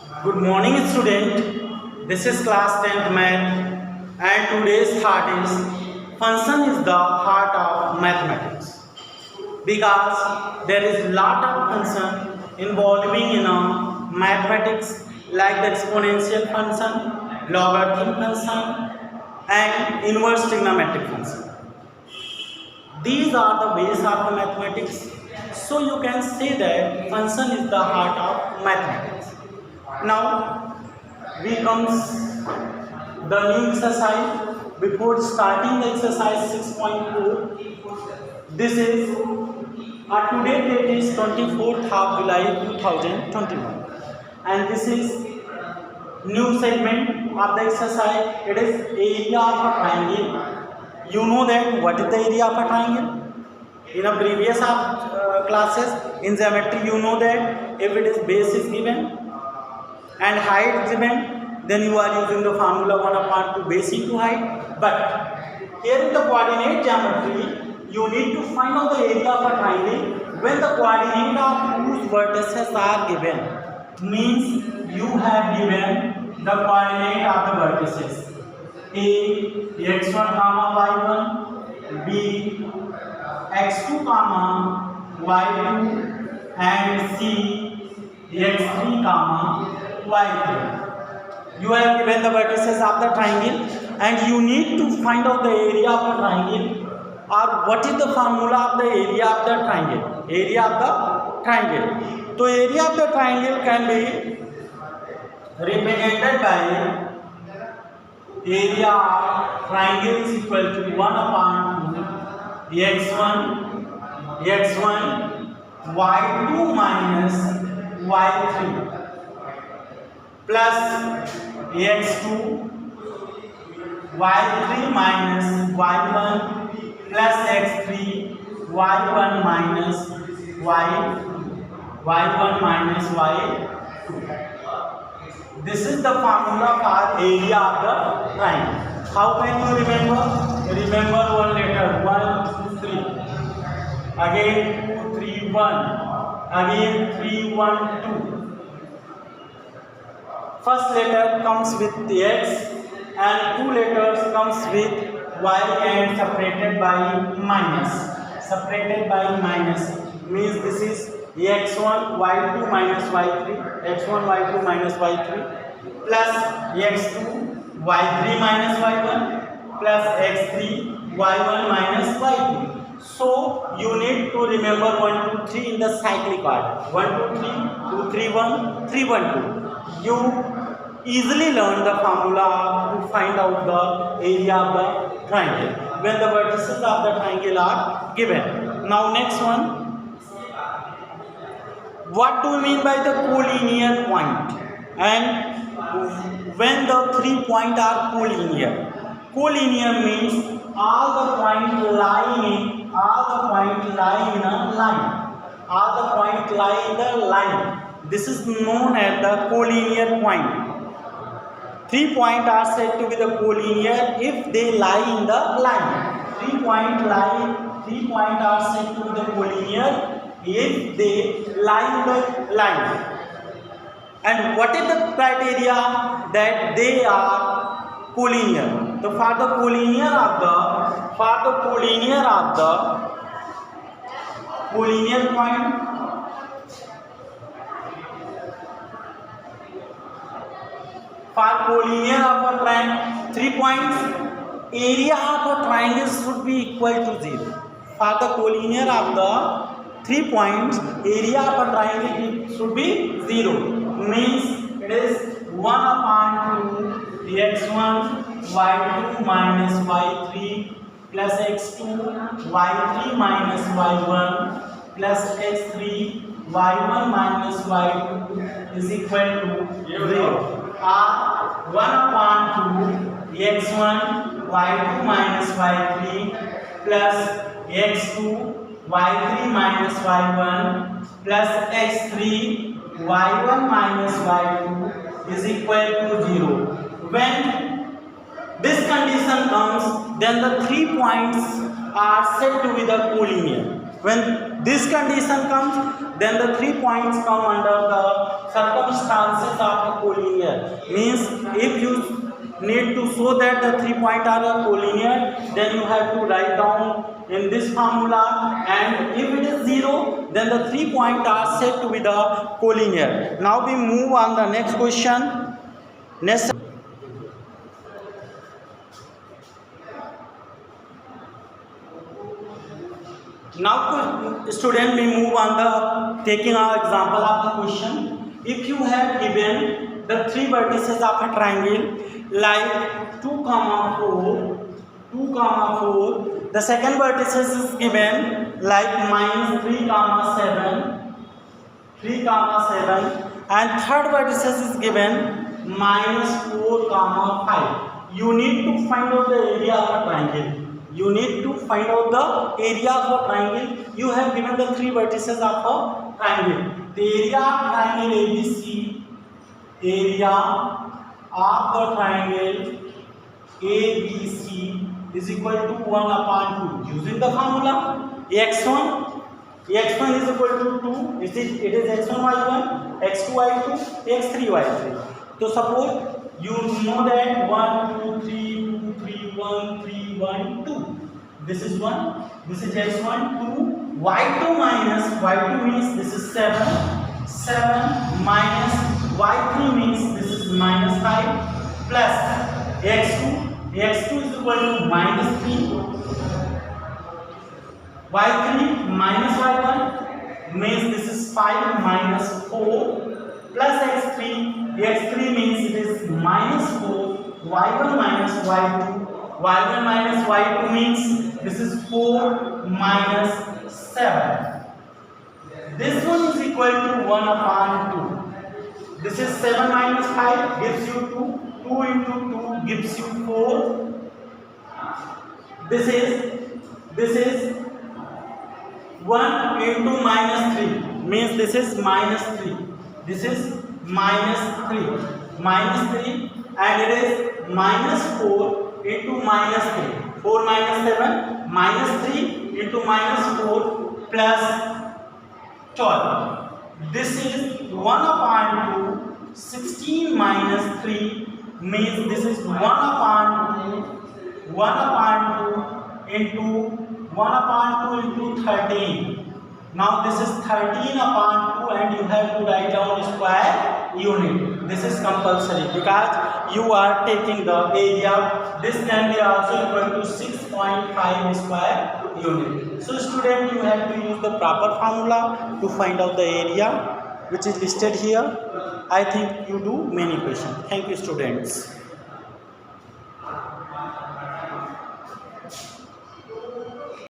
Good morning, student. This is class 10th math, and today's thought is function is the heart of mathematics because there is lot of function involving in mathematics like the exponential function, logarithm function, and inverse trigonometric function. These are the base of the mathematics. So you can say that function is the heart of mathematics. Now we comes the new exercise. Before starting the exercise 6.4, this is today date is 24th of July 2021, and this is new segment of the exercise. It is area of a triangle. You know that what is the area of a triangle? In a previous classes in geometry, you know that if it is base is given and height is given, then you are using the formula 1/2 base into height. But here in the coordinate geometry, you need to find out the area of a triangle when the coordinate of whose vertices are given. Means you have given the coordinate of the vertices a x1 comma y1, b x2 comma y2, and c x3 comma y3. You have given the vertices of the triangle and you need to find out the area of a triangle, or what is the formula of the area of the triangle. Area of the triangle. So area of the triangle can be represented by area of triangle is equal to 1/2 x1 y2 minus y3 plus x2 y3 minus y1 plus x3 y1 minus y1 minus y2. This is the formula for area of the triangle. How can you remember? Remember one letter 1 2 3, again 2 3 1, again 3 1 2. First letter comes with the x and two letters comes with y and separated by minus. Separated by minus means this is x1 y2 minus y3, x1 y2 minus y3 plus x2 y3 minus y1 plus x3 y1 minus y2. So you need to remember 1 2 3 in the cyclic order. 1 2 3 2 3 1 3 1 2. You easily learn the formula to find out the area of the triangle when the vertices of the triangle are given. Now next one, what do we mean by the collinear point and when the 3 points are collinear? Collinear means all the points lie in a line. All the points lie in the line. This is known as the collinear point. 3 points are said to be the collinear if they lie in the line. 3 points are said to be the collinear if they lie in the line. And what is the criteria that they are collinear? So for the collinear point, for collinear of a triangle, 3 points, area of a triangle should be equal to 0. For the collinear of the 3 points, area of a triangle should be 0. Means it is 1/2 x1 y2 minus y3 plus x2 y3 minus y1 plus x3 y1 minus y2 is equal to 0. 1/2 x1 y2 minus y3 plus x2 y3 minus y1 plus x3 y1 minus y2 is equal to 0. When this condition comes, then the 3 points are said to be the collinear. When this condition comes, then the 3 points come under the circumstances of a collinear. Means if you need to show that the 3 points are a collinear, then you have to write down in this formula, and if it is 0, then the 3 points are said to be the collinear. Now we move on the next question. Next. Now student, we move on the taking our example of the question. If you have given the 3 vertices of a triangle like 2, 4, 2, 4, the second vertices is given like -3, 7, 3, 7, and third vertices is given -4, 5. You need to find out the area of a triangle. You need to find out the area of a triangle. You have given the 3 vertices of a triangle. The area of triangle ABC, area of the triangle ABC is equal to 1/2. Using the formula x1 is equal to 2. It is x1 y1, x2 y2, x3 y3. So suppose you know that 1 2 3 2 3 1 3 1 2. This is 1. This is x1 2. Y2 minus y2 means this is 7. 7 minus y3 means this is -5 plus x2. x2 is equal to -3. y3 minus y1 means this is 5 minus 4 plus x3. x3 means it is -4. y1 minus y2. y1 minus y2 means this is 4 minus 7. This one is equal to 1/2. This is 7 minus 5 gives you 2. 2 into 2 gives you 4. This is 1 into -3 means this is -3. This is -3. -3 and it is -4 into -3. 4 minus 7 -3 into -4 plus 12. This is 1/2. 16 minus 3 means this is 1/2. 1/2 into 1/2 into 13. Now this is 13/2 and you have to write down square unit. This is compulsory because you are taking the area. This can be also equal to 6.5 square unit. So student, you have to use the proper formula to find out the area which is listed here. I think you do many questions. Thank you students.